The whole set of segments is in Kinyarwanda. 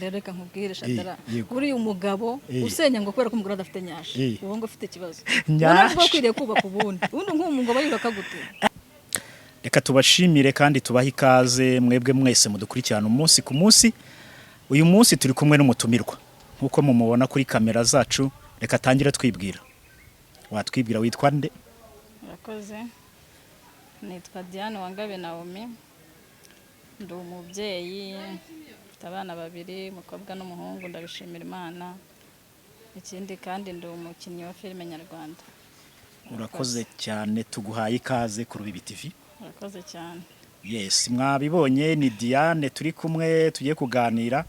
rero reka nkubwire Shadara kuri uyu mugabo usenya ngo kubera ko umugore adafite nyasha uwo ngo ufite ikibazo nyasha kwiriye kubaka ubundi nk'umugabo yubaka gute. Reka tubashimire kandi tubaha ikaze mwebwe mwese mudukurikirana umunsi ku munsi. Uyu munsi turi kumwe n'umutumirwa nkuko mumubona kuri kamera zacu. Reka tangire twibwira. Watwibwira witwa nde? Murakoze. Nitwa Diane Wangabe Naomi. Ndi umubyeyi, mfite abana babiri, umukobwa n'umuhungu, ndabishimira Imana. Ikindi kandi ndi umukinnyi wa filime nyarwanda. Urakoze cyane, tuguhaye ikaze kuri Rubibi TV. Urakoze cyane. Yes, mwabibonye ni Diane turi kumwe tugiye kuganira.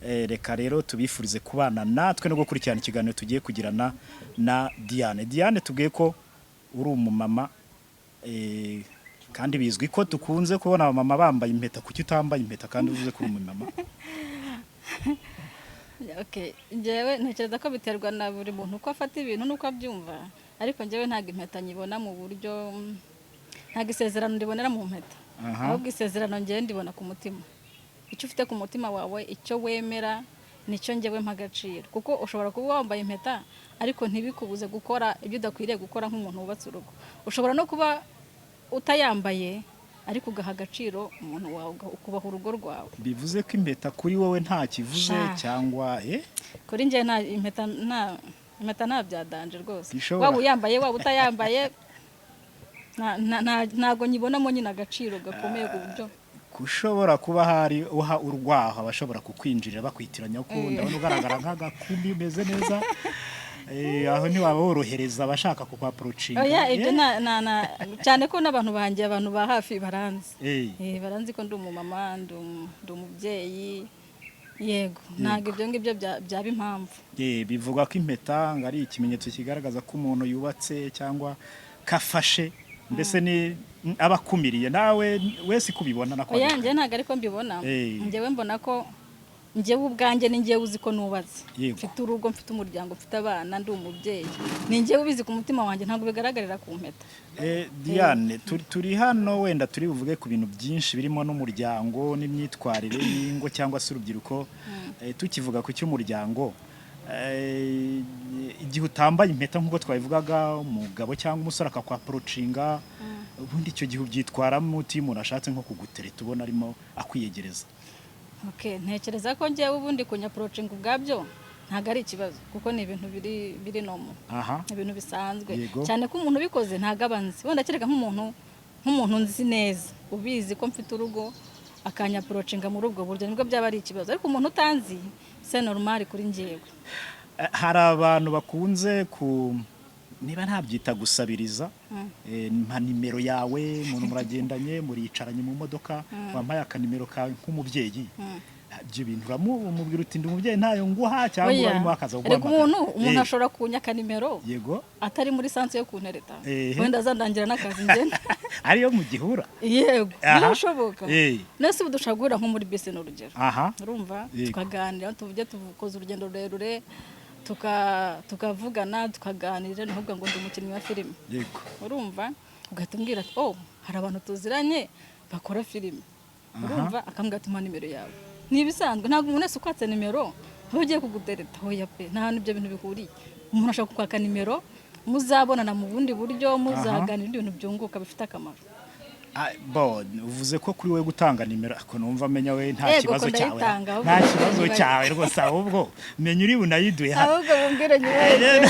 Reka rero tubifurize kubana natwe no gukurikirana ikiganiro tugiye kugirana na Diane. Diane tubwiye ko uri umumama, kandi bizwi ko tukunze kubona abamama bambaye impeta. Kuki utambaye impeta kandi uvuze ko uri umumama? Okay, njyewe ntekereza ko biterwa na buri muntu uko afata ibintu nuko abyumva, ariko njyewe ntago impeta nyibona mu buryo, ntago isezerano ndibonera mu mpeta, ahubwo isezerano njyewe ndibona ku mutima. Icyo ufite ku mutima wawe, icyo wemera, nicyo njyewe mpagaciro, kuko ushobora kuba wambaye impeta ariko ntibikubuze gukora ibyo udakwiriye gukora nk'umuntu wubatse urugo. Ushobora no kuba utayambaye ariko ugaha agaciro umuntu wawe, ukubaha urugo rwawe. Bivuze ko impeta kuri wowe nta kivuze cyangwa kuri njye nta impeta, nta byadanje rwose. Waba uyambaye waba utayambaye ntago nyibonamo nyine agaciro gakomeye ku buryo kushobora kuba hari uha urwaho abashobora kukwinjirira bakwitiranya ko ndabona ugaragara nk'agakumbi umeze neza. Aho ntiwaba worohereza abashaka kukwaprocinga. Ibyo cyane ko n'abantu banjye, abantu ba hafi baranzi. Baranzi ko ndi umumama, ndi umubyeyi. Yego, ntago ibyo ngibyo byaba impamvu. Bivuga ko impeta ngo ari ikimenyetso kigaragaza ko umuntu yubatse cyangwa kafashe. Mbese ni abakumiriye. Nawe wese kubibona nako? Njye ntago ariko mbibona. Njyewe mbona ko njyewe ubwanjye ni njyewe uzi ko nubatse, mfite urugo, mfite umuryango, mfite abana, ndi umubyeyi. Ni njyewe ubizi ku mutima wanjye, ntago bigaragarira ku mpeta. Diane, turi hano wenda turi buvuge ku bintu byinshi birimo n'umuryango n'imyitwarire y'ingo cyangwa se urubyiruko. Tukivuga ku cy'umuryango, igihe utambaye impeta nk'uko twabivugaga, umugabo cyangwa umusore akakwaprocinga, ubundi icyo gihe ubyitwaramo uti umuntu ashatse nko kugutereta ubona arimo akwiyegereza. Ntekereza ko njyewe ubundi kunyaprocinga ubwabyo ntago ari ikibazo, kuko ni ibintu biri nomo, ibintu bisanzwe. Cyane ko umuntu ubikoze ntago abanzi, wenda kereka nk'umuntu nzi neza ubizi ko mfite urugo akanyaprocinga muri ubwo buryo, nibwo byaba ari ikibazo. Ariko umuntu utanzi c'est normal kuri njyewe. Hari abantu bakunze niba ntabyita gusabiriza, mpa nimero yawe, umuntu muragendanye muricaranye mu modoka, wampaye akanimero kawe nk'umubyeyi. Ibyo bintu uramubwira uti ndi umubyeyi ntayo nguha, cyangwa urimo akaza guhamagara. Umuntu ashobora kunyaka nimero atari muri sanse yo kuntereta, wenda azandangira n'akazi ngenda ariyo mu gihura. Yego, birashoboka. Nese budushagura nko muri bise n'urugero, urumva tukaganira, tuvuge tuvukoza urugendo rurerure, tukavugana tukaganira, nubwo ngo ndi umukinnyi wa filime. Yego, urumva ugahita umbwira ati hari abantu tuziranye bakora filime. Urumva akambwira ati mpa nimero yawe. Nibisanzwe, ntabwo umuntu wese ukwatse nimero aho ugiye kugutereta. Hoya pe, nta hantu ibyo bintu bihuriye. Umuntu ashaka kukwaka nimero, muzabonana mu bundi buryo, muzaganira ibintu byunguka bifite akamaro. Uvuze ko kuri we gutanga nimero, ako numva menya we nta kibazo cyawe, nta kibazo cyawe rwose, ahubwo menya uri bunayiduye. Ahubwo bumbwire nyine.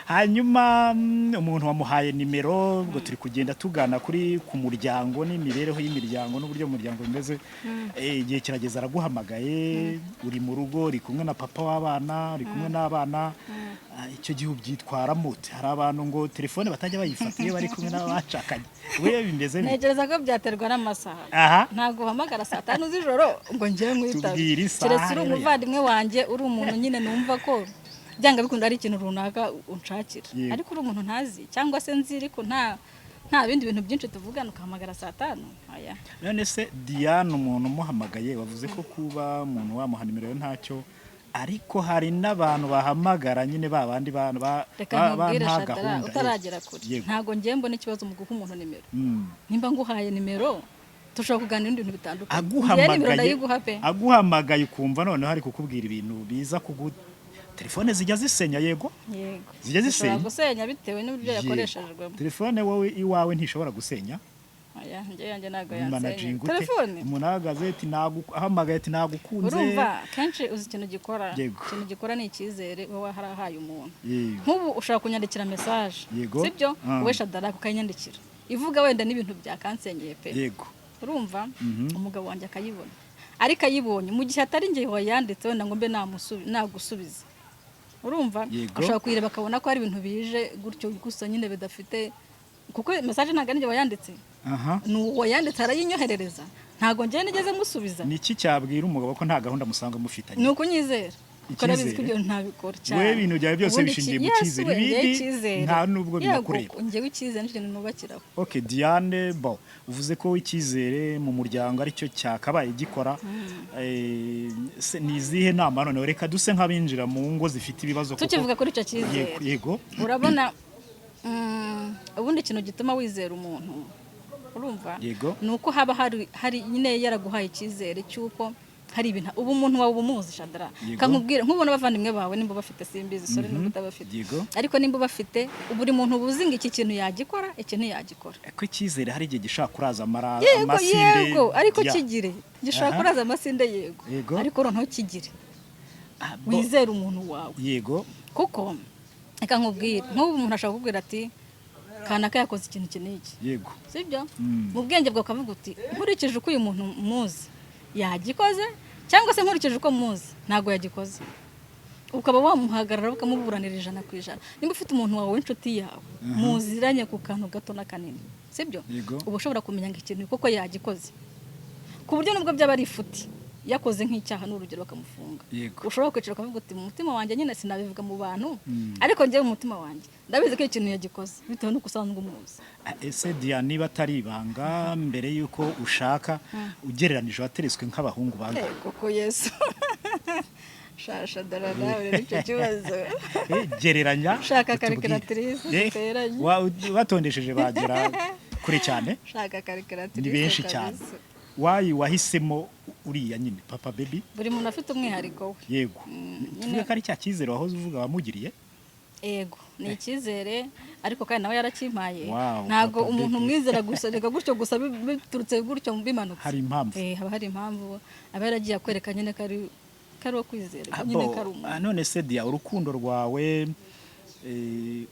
Hanyuma umuntu wamuhaye nimero, ubwo turi kugenda tugana ku muryango n'imibereho y'imiryango n'uburyo umuryango bimeze. Igihe kirageza araguhamagaye, uri mu rugo, uri kumwe na papa w'abana, uri kumwe n'abana. Icyo gihe ubyitwaramo ute? Hari abantu ngo telefone batajya bayifata iyo bari kumwe n'abacakanye. We bimeze bite? Ntekereza ko byaterwa n'amasaha. Ntago uhamagara saa 5 z'ijoro ngo njye mwitabe. Keretse uri umuvandimwe wanjye, uri umuntu nyine numva ko byanga bikunda ari ikintu runaka unshakira. Ariko uri umuntu ntazi cyangwa se nzi, ariko nta bindi bintu byinshi tuvugana ukahamagara saa 5. None se Diane, umuntu umuhamagaye wavuze ko kuba umuntu wamuha nimero ntacyo, ariko hari n'abantu bahamagara nyine babandi bana utaragera kure. Ntago ngiye mbona ikibazo mu guha umuntu nimero. Nimba nguhaye nimero tushobora kuganira ibintu bitandukanye njye nimero ndayiguha pe aguhamagaye ukumva noneho hari kukubwira ibintu biza telefone zijya zisenya yego zijya zisenya gusenya bitewe n'uburyo yakoreshejwe telefone wowe iwawe ntishobora gusenya aya njye yanjye nago yansenya telefone umunagaze ati ahamagaye ati nagukunze urumva kenshi uzi ikintu gikora ni icyizere wowe harahaye umuntu nk'ubu ushaka kunyandikira message sibyo wowe Shadara ukanyandikira ivuga wenda n'ibintu bya kansenyeye pe yego urumva umugabo wanjye akayibona ariko ayibonye mu gihe atari njye wayanditse wenda ngo mbe nagusubiza urumva ushaka kuyireba akabona ko hari ibintu bije gutyo gusa nyine bidafite kuko message ntago ari njye wayanditse nuwo yanditse arayinyoherereza ntago njye nigeze musubiza niki cyabwira umugabo ko nta gahunda musanga mufitanye nuko nyizera ukarabizi ko ibyo ntabikora cyane we ibintu byawe byose bishingiye mu cyizere ibindi nta nubwo binakureba njyewe icyizere n'ikintu nubakiraho okay Diane uvuze ko icyizere mu muryango aricyo cyakabaye gikora ni izihe nama none reka duse nk'abinjira mu ngo zifite ibibazo tukivuga kuri icyo cyizere yego urabona ubundi ikintu gituma wizera umuntu urumva nuko haba hari nyine yaraguhaye icyizere cyuko hari ibintu ubu umuntu wawe ubumuzi Shadara kankubwira nkubona bavandimwe bawe nimba bafite simbizi sore nimba utabafite ariko nimba bafite buri muntu ubuzinga iki kintu yagikora ikintu yagikora ko icyizere hari igihe gishaka kuraza amasinde yego ariko kigire gishaka kuraza amasinde yego ariko ronto kigire wizera umuntu wawe yego kuko reka nkubwira nk'ubu umuntu ashaka kukubwira ati kanaka yakoze ikintu kiniki yego sibyo mu bwenge bwawe ukavuga uti nkurikije uko uyu muntu muzi yagikoze cyangwa se nkurikije uko muzi ntago yagikoze ukaba wamuhagarara ukamuburanira 100%. Nimba ufite umuntu wawe w'inshuti yawe muziranye ku kantu gato na kanini sibyo uba ushobora kumenya ngo ikintu koko yagikoze ku buryo nubwo byaba ari ifuti yakoze nk'icyaha n'urugero bakamufunga ushobora kwicara ukavuga uti mu mutima wanjye nyine sinabivuga mu bantu ariko njyewe mu mutima wanjye ndabizi ko ikintu yagikoze bitewe n'uko usanzwe umuzi ese Diane niba atari ibanga mbere yuko ushaka ugereranije watereswe nk'abahungu banga koko Yesu shasha darada uri cyo kibazo gereranya shaka calculatrice teranye watondesheje bagera kuri cyane shaka calculatrice ni benshi cyane wahisemo uriya nyine papa baby buri muntu afite umwihariko we yego tuvuge ko ari cya cyizere wahoze uvuga wamugiriye yego ni icyizere ariko kandi nawe yarakimpaye ntago umuntu mwizera gusa reka gutyo gusa biturutse gutyo bimanutse hari impamvu haba hari impamvu aba yaragiye akwereka nyine kari wo kwizera nyine kari umuntu none se Dia urukundo rwawe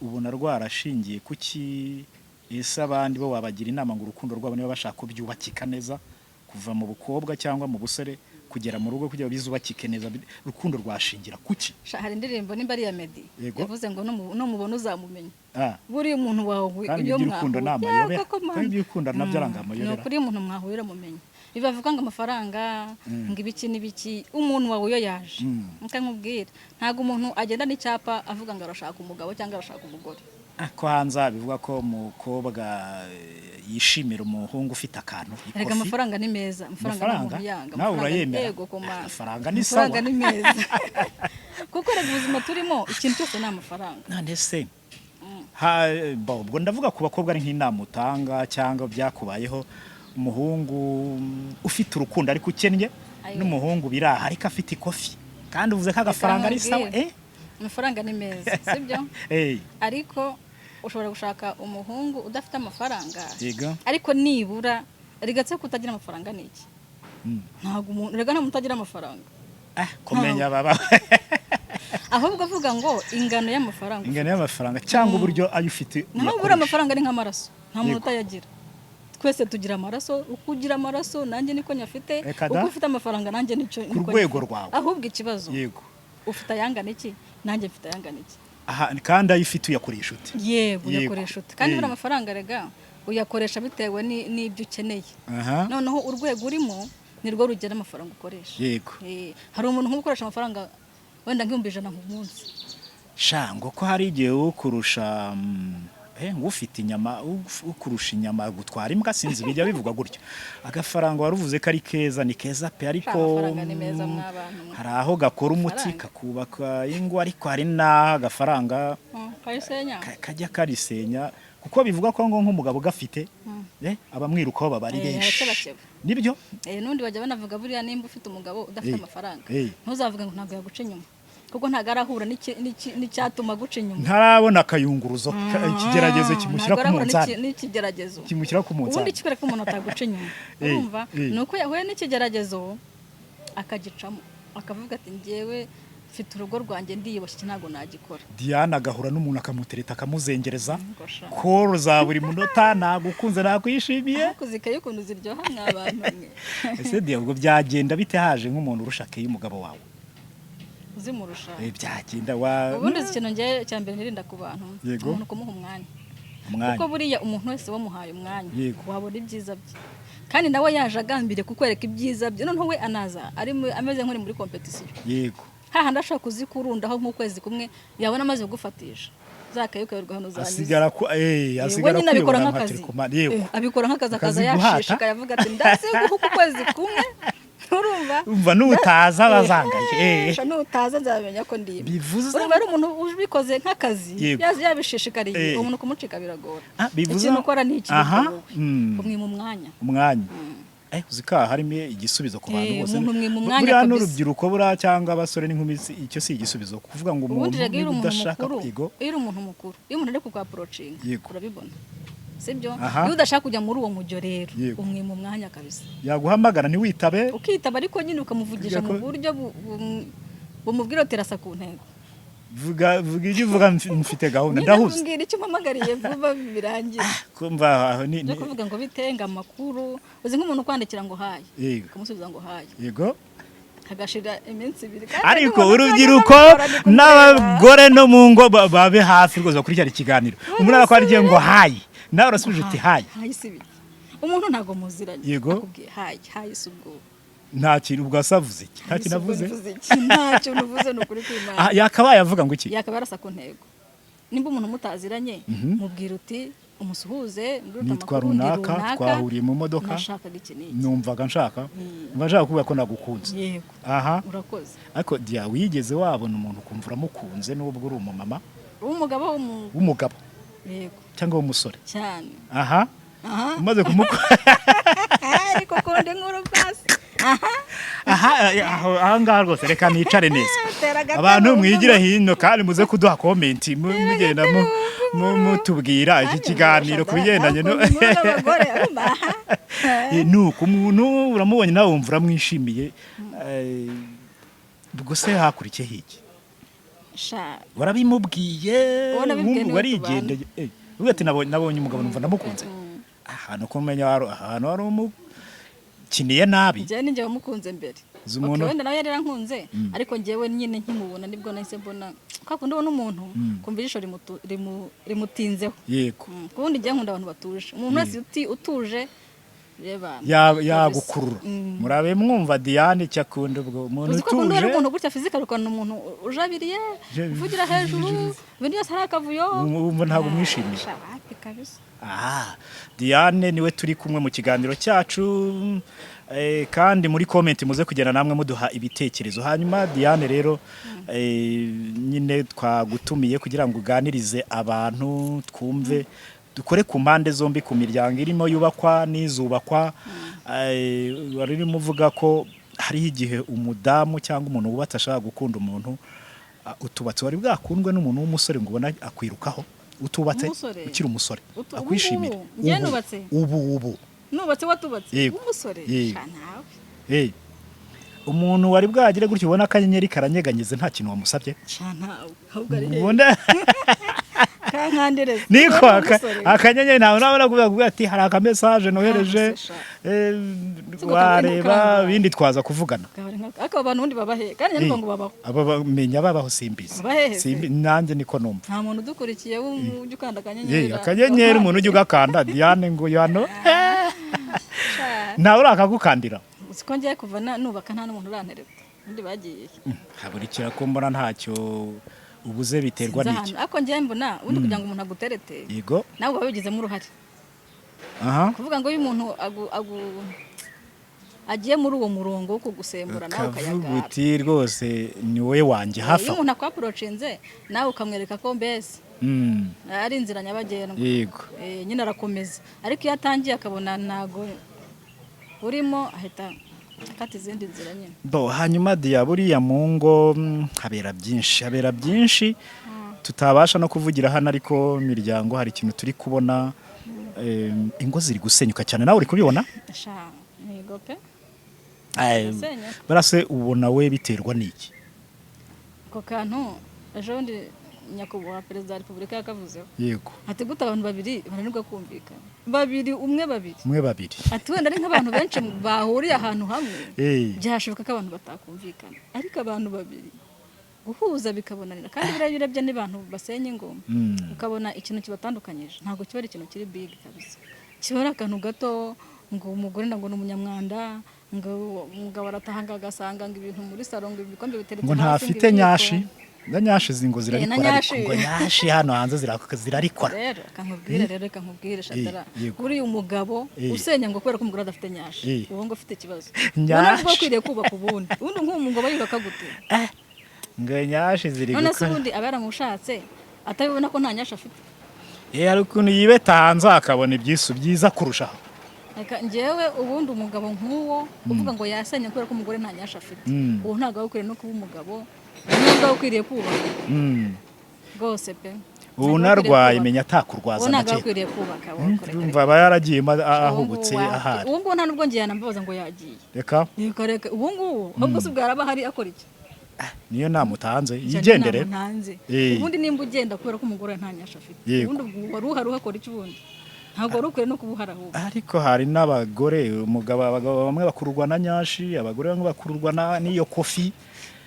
ubona rwarashingiye kuki ese abandi bo wabagira inama ngo urukundo rwabo niba bashaka kubyubakika neza kuva mu bukobwa cyangwa mu busore kugera mu rugo kugira bizubakike neza rukundo rwashingira kuki hari indirimbo nimba ari ya Meddy yavuze ngo no mubona uzamumenya buri umuntu wawe iyo urukundo namayobera kandi urukundo nabyo arangamayobera no kuri umuntu mwahurira mumenya bibavuga ngo amafaranga ngo ibiki n'ibiki umuntu wawe yo yaje nkubwira ntago umuntu agenda n'icyapa avuga ngo arashaka umugabo cyangwa arashaka umugore ko hanze bivuga ko umukobwa yishimira umuhungu ufite akantu rega amafaranga ni meza amafaranga yanga nawe urayemera amafaranga ni sawa amafaranga ni meza kuko rega ubuzima turimo ikintu cyose ni amafaranga none se ubwo ndavuga ku bakobwa ari nk'inama utanga cyangwa byakubayeho umuhungu ufite urukundo ariko ukennye n'umuhungu biraha ariko afite ikofi kandi uvuze ko agafaranga ari sawa amafaranga ni meza sibyo ariko ushobora gushaka umuhungu udafite amafaranga ariko nibura rigatse kutagira amafaranga niki ntago umuntu rega nta muntu utagira amafaranga kumenya baba ahubwo avuga ngo ingano y'amafaranga cyangwa uburyo ayo ufite naho buri amafaranga ni nk'amaraso nta muntu utayagira twese tugira amaraso uko ugira amaraso nanjye niko nyafite uko ufite amafaranga nanjye nicyo ku rwego rwawe ahubwo ikibazo yego ufite ayangana iki nanjye mfite ayangana iki kandi ayo ufite uyakoresha ute yego uyakoresha ute kandi buri amafaranga rega uyakoresha bitewe n'ibyo ukeneye noneho urwego urimo nirwo rugera amafaranga ukoresha yego hari umuntu nk'ukoresha amafaranga wenda nk'ibihumbi 100 ku munsi shango ko hari igihe ukurusha ufite inyama ukurusha inyama gutwara imbwa sinzi bijya bivugwa gutyo agafaranga waruvuze ko ari keza ni keza pe ariko hari aho gakora umuti kakubaka ingo ariko hari n'agafaranga kajya karisenya kuko bivuga ko ngo nk'umugabo gafite abamwirukaho baba ari benshi nibyo n'undi bajya banavuga buriya nimba ufite umugabo udafite amafaranga ntuzavuga ngo ntabwo yaguca inyuma kuko ntabwo arahura n'icyatuma guca inyuma ntarabona akayunguruzo ikigeragezo kimushyira ku munzani n'ikigeragezo kimushyira ku munzani ubundi kikwereka ko umuntu ataguca inyuma urumva ni uko yahuye n'ikigeragezo akagicamo akavuga ati njyewe mfite urugo rwanjye ndiyiboshye ntabwo nagikora. Diane agahura n'umuntu akamutereta akamuzengereza koro za buri munota nagukunze nakwishimiye kuzikaye ukuntu ziryoha n'abantu mwe ese Diane ubwo byagenda bite haje nk'umuntu urusha keye umugabo wawe uzimurusha byagenda ubundi ikintu ngiye cya mbere nirinda ku bantu umuntu kumuha umwanya kuko buriya umuntu wese wamuhaye umwanya wabona ibyiza bye kandi nawe yaje agambire kukwereka ibyiza bye noneho we anaza ameze nk'uri muri competition yego hahandi ashaka kuzikurundaho nk'ukwezi kumwe yabona amaze gufatisha zakayukarirwa hano zanyiza asigara abikora nk'akazi abikora nk'akazi akazayashishika yavuga ati ndase guhuka ukwezi kumwe urumva nutaza bazangaye nutaza nzabimenya ko ndiba urumva ari umuntu ubikoze nk'akazi yabishishikariye umuntu kumucika biragora ikintu ukora ni iki umwima umwanya uzika harimo igisubizo ku bantu bose buriya n'urubyiruko buriya cyangwa abasore n'inkumi icyo si igisubizo kuvuga ngo umuntu udashaka iyo uri umuntu mukuru iyo umuntu ari kukwaprocinga urabibona sibyo iyo udashaka kujya muri uwo mujyo rero umwima umwanya kabisa yaguhamagara ntiwitabe ukitaba ariko nyine ukamuvugisha mu buryo bumubwira terasa ku ntego vuga ibyo uvuga mfite gahunda ndahuze mbwira icyo mpamagariye vuba birangira kumva aho ni kuvuga ngo bitenga amakuru uzi nk'umuntu kwandikira ngo hayi ukamusubiza ngo hayi yego hagashira iminsi 2 ariko urubyiruko n'abagore no mu ngo babe hafi rwose bakurikira ikiganiro umuntu arakwandikiye ngo hayi nawe urasubije uti hayi sibi umuntu ntago muziranye akubwiye hayi subwo nta kintu ubwasavuze iki nta kintu avuze nta kintu uvuze n'ukuri kw'Imana yakabaye avuga ngo iki yakabarasa ku ntego nimba umuntu mutaziranye mubwira uti umusuhuze nitwa runaka twahuriye mu modoka numvaga nshaka kuvuga ko nagukunze yego urakoze ariko Dia wigeze wabona umuntu ukumva uramukunze n'ubwo uri umumama w'umugabo yego cyangwa w'umusore cyane umaze kumukora ariko konde nkuru pasi aha ngaha rwose reka nicare neza abantu mwigira hino kandi muze kuduha komenti mugenda mutubwira iki kiganiro ku bigendanye nuko umuntu uramubonye nawe wumva uramwishimiye ubwo se hakurikiye iki warabimubwiye warigendeye uvuga ati nabonye umugabo numva ndamukunze ahantu kumenya ahantu hari umukiniye nabi njye ninjye wamukunze mbere wenda nawe yari yarankunze ariko njyewe nyine nkimubona nibwo nahise mbona kwa kundi ubona umuntu kumva ijisho rimutinzeho yego kubundi njye nkunda abantu batuje umuntu wese utuje yagukurura murabe mwumva Diane cyakunda ubwo umuntu utuje umuntu gutya fizika rukana umuntu ujabiriye uvugira hejuru ibintu byose hari akavuyo umva ntabwo mwishimiye Diane niwe turi kumwe mu kiganiro cyacu kandi muri comment muze kugenda namwe muduha ibitekerezo hanyuma Diane rero nyine twagutumiye kugira ngo uganirize abantu twumve dukore ku mpande zombi ku miryango irimo yubakwa n'izubakwa warimo uvuga ko hari igihe umudamu cyangwa umuntu wubatse ashaka gukunda umuntu utubatse wari bwakundwe n'umuntu w'umusore ngo ubona akwirukaho utubatse ukiri umusore akwishimira ubu nubatse watubatse umusore nawe umuntu wari bwagire gutyo ubona akanyenyeri karanyeganyeze nta kintu wamusabye ubona niko akanyenyeri nawe urabona kuvuga ati hari aka message nohereje wareba bindi twaza kuvugana akaba abantu undi babahe kandi nyine ngo babaho abamenya babaho simbizi nanjye niko numva nta muntu udukurikiye ujye ukanda akanyenyeri akanyenyeri umuntu ujye ugakanda Diane ngo yano nawe urakagukandira siko ngiye kuva nubaka nta n'umuntu urantereta undi bagiye haburikira ko mbona ntacyo ubuze biterwa n'iki ariko ngiye mbona undi kugira ngo umuntu aguterete yego nawe wabigizemo uruhare kuvuga ngo uyu muntu agiye muri uwo murongo wo kugusembura nawe ukayagara uti rwose ni wowe wanjye hafa iyo umuntu akwaprocinze nawe ukamwereka ko mbese ari inzira nyabagendwa yego nyine arakomeza ariko iyo atangiye akabona ntago urimo ahita akata izindi nzira nyine. Hanyuma Dia, buriya mu ngo habera byinshi tutabasha no kuvugira hano, ariko imiryango hari ikintu turi kubona, ingo ziri gusenyuka cyane, nawe uri kubibona? Yego pe. Barase ubona we biterwa n'iki? Ko kantu ejo ndi nyakubahwa perezida wa repubulika yakavuzeho. Yego. Ati gute abantu babiri bananirwa kumvikana. Umwe babiri. Ati wenda ari nk'abantu benshi bahuriye ahantu hamwe. Byashoboka ko abantu batakumvikana. Ariko abantu babiri guhuza bikabonanira, kandi biriya urebye n'abantu basenya ingoma ukabona ikintu kibatandukanyije, ntabwo kiba ari ikintu kiri big kabisa. Kibara akantu gato ngo umugore ngo n'umunyamwanda ngo umugabo aratahanga agasanga ngo ibintu muri salon ngo ibikombe biteretse ngo ntafite nyashi nyashi zingo zirarikora, ngo nyashi hano hanze zirarikora. Rero kankubwire Shatara, buri umugabo usenya ngo kubera ko umugore adafite nyashi uwo ngo afite ikibazo, ntabwo akwiriye kubaka ubundi nk'umugabo yubaka gute ngo nyashi ziri gukora. None se ubundi abaramushatse atabibona ko nta nyashi afite? Ari ukuntu yibeta hanze akabona ibyisu byiza kurushaho. Reka njyewe ubundi umugabo nk'uwo uvuga ngo yasenya kubera ko umugore nta nyashi afite, ubu ntabwo akwiriye no kuba umugabo, ntabwo akwiriye kubaka rwose pe. Ubu narwaye menya atakurwaza nacyo, ntabwo akwiriye kubaka. Umva aba yaragiye ahubutse ahari. Ubu ngubu nta nubwo ngiye nambaza ngo yagiye. Reka ubu ngubu ahubwo se ubwo araba hari akora iki? Niyo namutanze yigendere. Ubundi nimba ugenda kubera ko umugore nta nyashi afite, ubundi wari uhari uhakora iki ubundi? Ntabwo wari ukwiye no kubuhara ahubwo. Ariko hari n'abagore, abagabo bamwe bakururwa na nyashi, abagore bamwe bakururwa n'iyo kofi.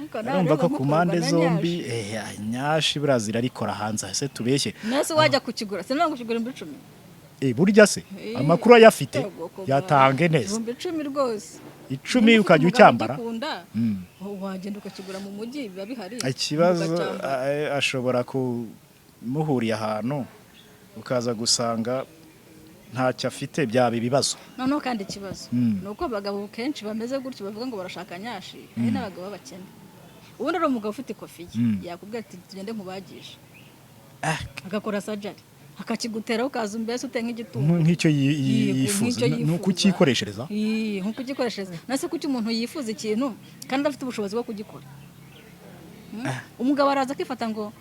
Urumva ko ku mpande zombi nyashi burazira arikora hanze, se tubeshye. Nase wajya kukigura, se ntabwo kugura 10. Burya se amakuru ayafite yatange neza. 10 rwose. 10 ukajya ucyambara. Wagenda ukakigura mu mujyi biba bihari. Ikibazo ashobora kumuhuriye ahantu ukaza gusanga ntacyo afite, byaba ibibazo. Noneho kandi ikibazo nuko abagabo kenshi bameze gutyo bavuga ngo barashaka nyashi, ari n'abagabo b'abakene. Ubundi ari umugabo ufite kofi yakubwira ati tugende nkubagisha, agakora surgery akakigutera ukaza mbese ute nk'igitungo nk'icyo yifuza, nuko ukikoreshereza nkuko ukikoreshereza. Nase kuki umuntu yifuza ikintu kandi afite ubushobozi bwo kugikora? Umugabo araza akifata ngo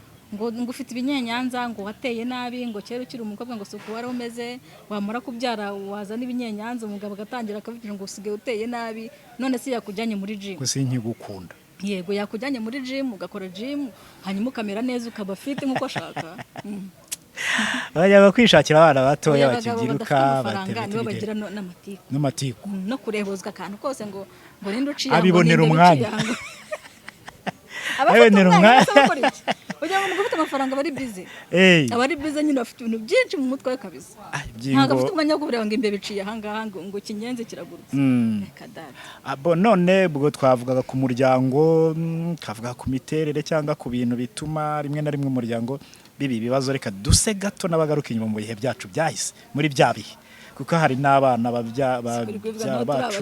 ufite ibinyenyanza, ngo wateye nabi, ngo kera ukiri umukobwa ngo suko wari umeze, wamara kubyara waza n'ibinyenyanza, umugabo agatangira akavugira ngo usigaye uteye nabi. None se yakujyanye muri gym, gusa nkigukunda. Yego yakujyanye muri gym, ugakora gym, hanyuma ukamera neza, ukaba fit nkuko ashaka. Bajyaga kwishakira abana batoya bakibyiruka bagira n'amatiku no kurebozwa akantu kose ngo ninde uciye abibonera umwanya. Abibonera umwanya ugira ngo ufite amafaranga bari busy, abari busy nyine bafite ibintu byinshi mu mutwe we kabisa. Ntabwo afite umwanya wo kureba ngo imbe biciye ahangaha ngo kinyenze kiragurutse. None ubwo twavugaga ku muryango, twavuga ku miterere cyangwa ku bintu bituma rimwe na rimwe umuryango bibi bibazo. Reka duse gato n'abagaruka inyuma mu bihe byacu byahise, muri bya bihe, kuko hari n'abana bacu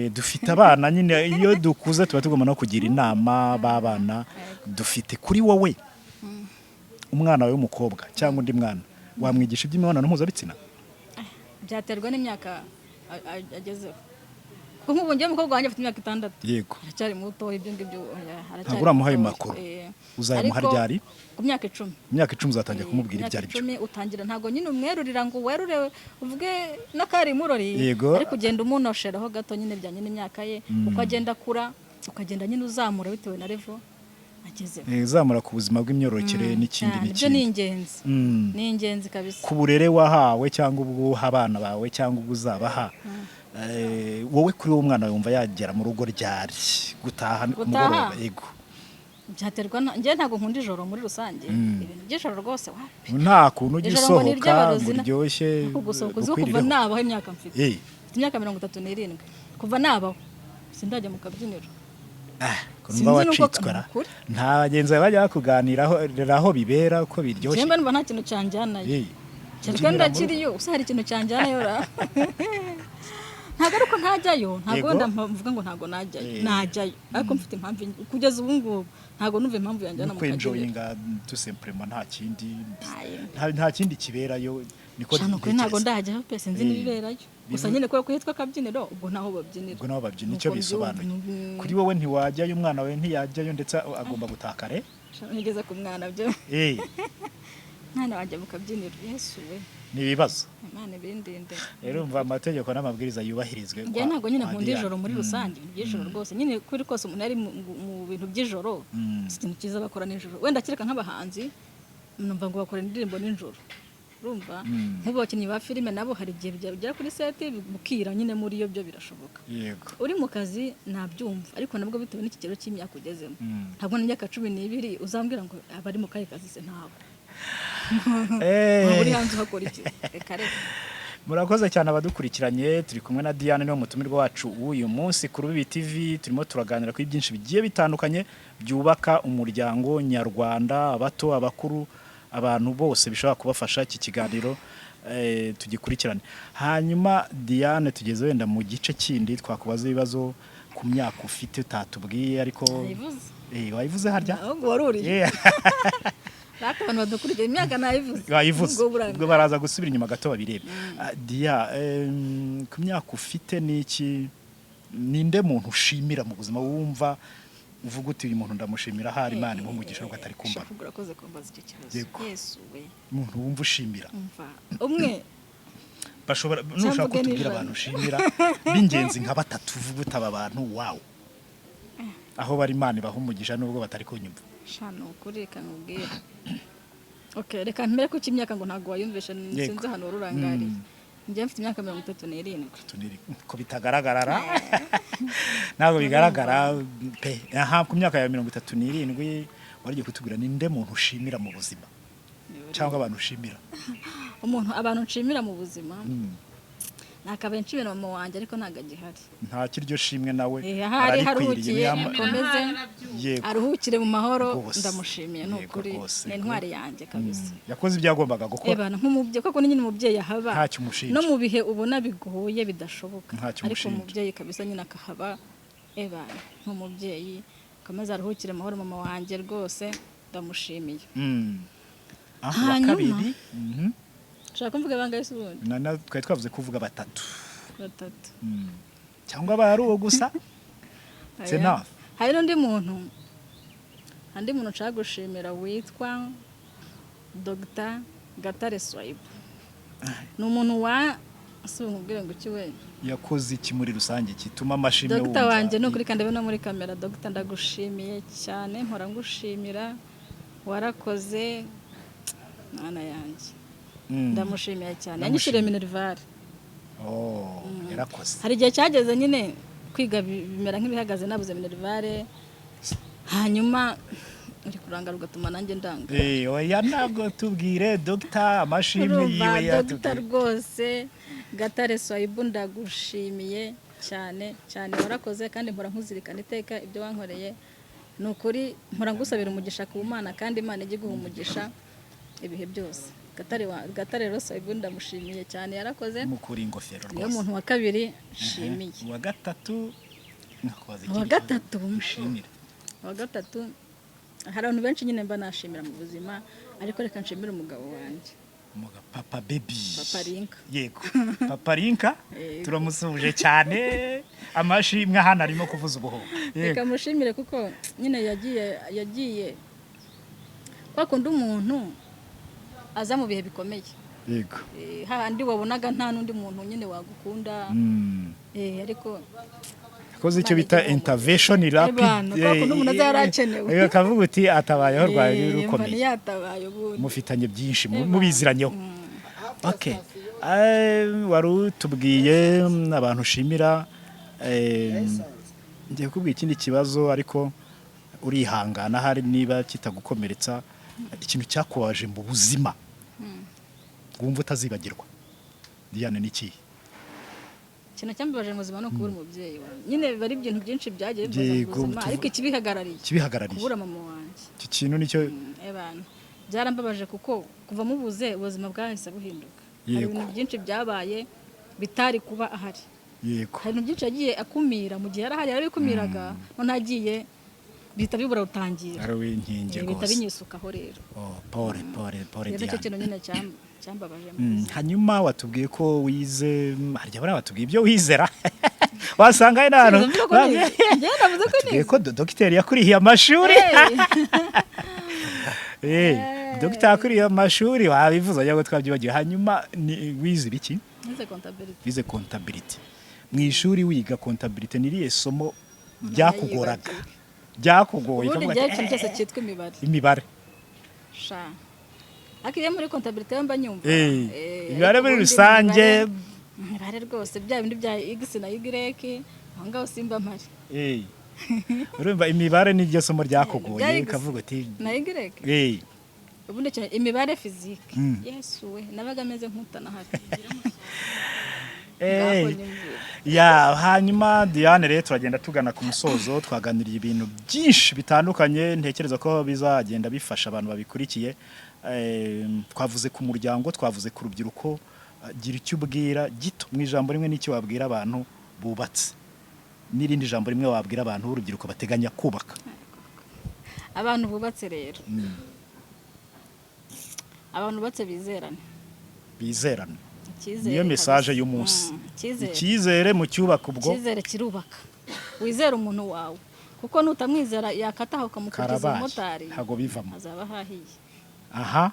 dufite abana nyine. Iyo dukuze tuba tugomba no kugira inama b'abana dufite. Kuri wowe umwana wawe w'umukobwa cyangwa undi mwana wamwigisha iby'imibonano mpuzabitsina? Byaterwa n'imyaka agezeho. Nk'ubu ngiye umukobwa wanjye afite imyaka 6. Yego. Aracyari muto, ibyo ngibyo aracyari. Ntabwo uramuhaye makuru. Uzayimuha ryari? Ku myaka 10. Imyaka 10 uzatangira kumubwira ibyo ari byo. 10 utangira, ntago nyine umwerurira ngo werure uvuge n'akari murori, ariko kugenda umunosheraho gato nyine bya nyine imyaka ye, uko agenda akura ukagenda nyine uzamura bitewe na level agezeho. Zamura ku buzima bw'imyororokere n'ikindi n'ikindi. Ni ingenzi. Ni ingenzi kabisa. Ku burere wahawe cyangwa ubwo abana bawe cyangwa ubwo uzabaha. Wowe kuri uwo mwana wumva yagera mu rugo ryari gutaha kumugoroba? Yego. Byaterwa ngiye ntago nkunda ijoro muri rusange, ibintu by'ijoro rwose wapi. Nta kuntu gisohoka buryoshye kuva nabaho imyaka mfite. Imyaka 37 kuva nabaho sindajya mu kabyiniro. Kumva wacitswara nta bagenzi bajya kuganiraho bibera uko biryoshye. Semba nta kintu cyanjyana. Cyane ndakiriyo, usa hari ikintu cyanjyana yo ra. ntabwo ari uko ntajyayo ntabwo Yego. mvuga ngo ntabwo najyayo ariko mfite impamvu kugeza ubu ngubu ntabwo numva impamvu yanjyana mu kabyiniro enjoyinga tout simplement nta kindi nta kindi kiberayo niko cyane kuri ntabwo ndajyaho pe sinzi n'ibiberayo gusa nyine kubera ko hitwa akabyiniro ubwo naho babyinira ubwo naho babyinira icyo bisobanuye kuri wowe ntiwajyayo umwana we ntiyajyayo ndetse agomba gutakare nigeze ku mwana byo mwana wajya mu kabyiniro Yesu we ni ibibazo Imana ibindinde rero umva amategeko n'amabwiriza yubahirizwe njye ntabwo nyine nkunda ijoro muri rusange iby'ijoro rwose nyine kuri kose umuntu ari mu bintu by'ijoro si ikintu cyiza bakora nijoro wenda kereka nk'abahanzi numva ngo bakora indirimbo nijoro urumva nk'ubu bakinnyi ba filime nabo hari igihe bigera kuri seti bukira nyine muri yo byo birashoboka yego uri mu kazi nabyumva ariko nabwo bitewe n'ikigero cy'imyaka ugezemo ntabwo n'imyaka 12 uzambwira ngo abari mu kahe kazi se ntabwo uri hanze uhakora iki reka reka murakoze cyane abadukurikiranye turi kumwe na Diane niwe mutumirwa wacu w'uyu munsi kuri Rubi TV turimo turaganira kuri byinshi bigiye bitandukanye byubaka umuryango nyarwanda abato abakuru abantu bose bishobora kubafasha iki kiganiro tugikurikirane hanyuma Diane tugeze wenda mu gice kindi twakubaza ibibazo ku myaka ufite utatubwiye ariko wayivuze harya ahubwo waruriye Rata abantu badukurikiye imyaka nayivuze ubwo baraza gusubira inyuma gato babirebe Dia ku myaka ufite niki ninde muntu ushimira mu buzima wumva uvuga uti uyu muntu ndamushimira hari Imana impumugisha nuko atari kumba urakoze kumbaza icyo kibazo Yesu we umuntu wumva ushimira umwe bashobora nushaka kutubwira abantu ushimira bingenzi nka batatu uvuga utaba abantu wow aho bari Imana bahumugisha nubwo batari kunyumva shano kuri reka nkubwira okay reka mpere ko kimyaka ngo ntago wayumvisha sinzi hano rurangari njye mfite imyaka 37 ko bitagaragara ntabwo bigaragara pe aha ku myaka ya 37 wariye kutubwira ninde muntu ushimira mu buzima cyangwa abantu ushimira abantu nshimira mu buzima nakabaye nshimira mama wanjye ariko ntago agihari nta kiryo shimwe nawe araruhukiye akomeze aruhukire mu mahoro ndamushimiye n'ukuri n'intwari yanjye kabisa yakoze ibyo yagombaga gukora nk'umubyeyi kuko nyine umubyeyi ahaba ntacyo umushinja no mu bihe ubona bigoye bidashoboka ariko umubyeyi kabisa nyine akahaba nk'umubyeyi akomeze aruhukire mu mahoro mama wanjye rwose ndamushimiye hanyuma Shaka kumvuga bangaye subundi. Twari twavuze kuvuga batatu. Cyangwa bari uwo gusa. Sena. Hari n'undi muntu. Andi muntu nshaka gushimira witwa Dr. Gatare Swipe. Ni umuntu wa asubira ngo kiwe. Yakoze iki muri rusange kituma amashimwe wumva. Dr. wanje no kuri kandabe no muri kamera Dr. ndagushimiye cyane mpora ngushimira warakoze mwana yanjye. Ndamushimiye cyane yanyishire minervare yarakoze hari igihe cyageze nyine kwiga bimera nk'ibihagaze nabuze minervare hanyuma uri kurangara ugatuma nanjye ndanga oya ntabwo tubwire Dr. amashimwe yiwe yatubwira Dr. rwose Gatare Swipe ndagushimiye cyane cyane warakoze kandi mpora nkuzirikana iteka ibyo wankoreye nukuri mpora ngusabira umugisha ku Mana kandi Imana ijye guha umugisha ibihe byose Gatare Swipe ndamushimiye cyane yarakoze mukuri ingofero rwose niyo muntu wa kabiri shimiye wa gatatu ushimira wa gatatu hari abantu benshi nyine mba nashimira mu buzima ariko reka nshimira umugabo wanjye Papa Baby Papa Rinka yego Papa Rinka turamusuje cyane amashimwe hano arimo kuvuza ubuho reka mushimire kuko nyine yagiye kwakunda umuntu aza mu bihe bikomeye yego handi wabonaga nta nundi muntu nyine wagukunda ariko koze icyo bita intervention rapid umuntu azarakenewe akavuga uti atabayeho rwaye rukomeye yatabaye ubundi mufitanye byinshi mubiziranyeho okay waru tubwiye abantu ushimira ngiye kubwira ikindi kibazo ariko urihangana hari niba kitagukomeretsa ikintu cyakubaje mu buzima wumva utazibagirwa Diane niki ikintu cyambabaje mu buzima no kubura umubyeyi wawe nyine bari ibintu byinshi byagiye bibaza mu buzima ariko kibihagarariye kubura mama wanjye iki kintu nicyo byarambabaje kuko kuva mubuze ubuzima bwahise buhinduka hari ibintu byinshi byabaye bitari kuba ahari yego hari ibintu byinshi yagiye akumira mu gihe yarahari yarabikumiraga none agiye bihita bibura rutangira ari w'inkingi bihita rwose binyisukaho rero pole rero icyo kintu Diane nyine cyambabaje hanyuma watubwiye ko wize harya bari batubwiye ibyo wizera wasanga ari n'ahantu batubwiye ko dogiteri yakurihiye amashuri dogiteri yakurihiye amashuri wabivuze ajya ngo twabyibagiwe hanyuma wize ibiki wize contability mu ishuri wiga contability niriye somo byakugoraga byakugoye ubundi igihe ikintu cyose cyitwa imibare akiriye muri contabilité mba nyumva imibare muri rusange imibare rwose bya bindi bya x na y aho ngaho simba mpari urumva imibare niryo somo ryakugoye ukavuga uti na y ubundi cyane imibare physique yesu we nabaga ameze nk'utana hari ya hanyuma Diane rero turagenda tugana ku musozo twaganiriye ibintu byinshi bitandukanye ntekereza ko bizagenda bifasha abantu babikurikiye twavuze ku muryango twavuze ku rubyiruko gira icyo ubwira gito mu ijambo rimwe n'icyo wabwira abantu bubatse n'irindi jambo rimwe wabwira abantu b'urubyiruko bateganya kubaka abantu bubatse rero abantu bubatse bizerana niyo message y'umunsi icyizere mu cyubaka ubwo icyizere kirubaka wizera umuntu wawe kuko nutamwizera yakataha ukamukurikiza umumotari ntago bivamo azaba hahiye aha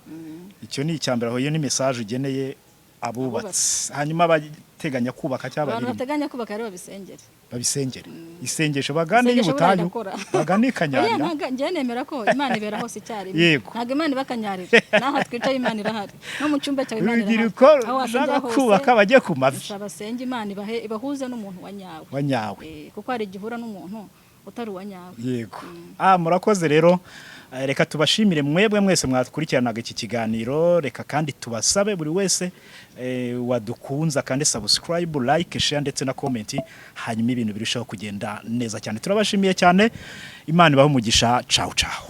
icyo ni icyambere aho iyo ni message ugeneye abubatse hanyuma bateganya kubaka cyangwa abantu bateganya kubaka rero babisengere isengesho bagane y'ubutayu bagane kanyarira nje nemera ko Imana ibera hose cyari ntago Imana ibakanyarira naho twicaye Imana irahari no mu cyumba cyawe Imana irahari aho ushaka kubaka bagiye ku mavi abasenge Imana ibahuze n'umuntu wanyawe kuko hari igihura n'umuntu utari wanyawe yego murakoze rero reka tubashimire mwebwe mwese mwakurikiranaga iki kiganiro reka kandi tubasabe buri wese wadukunza kandi subscribe like share ndetse na comment hanyuma ibintu birushaho kugenda neza cyane turabashimiye cyane Imana ibahe umugisha ciao ciao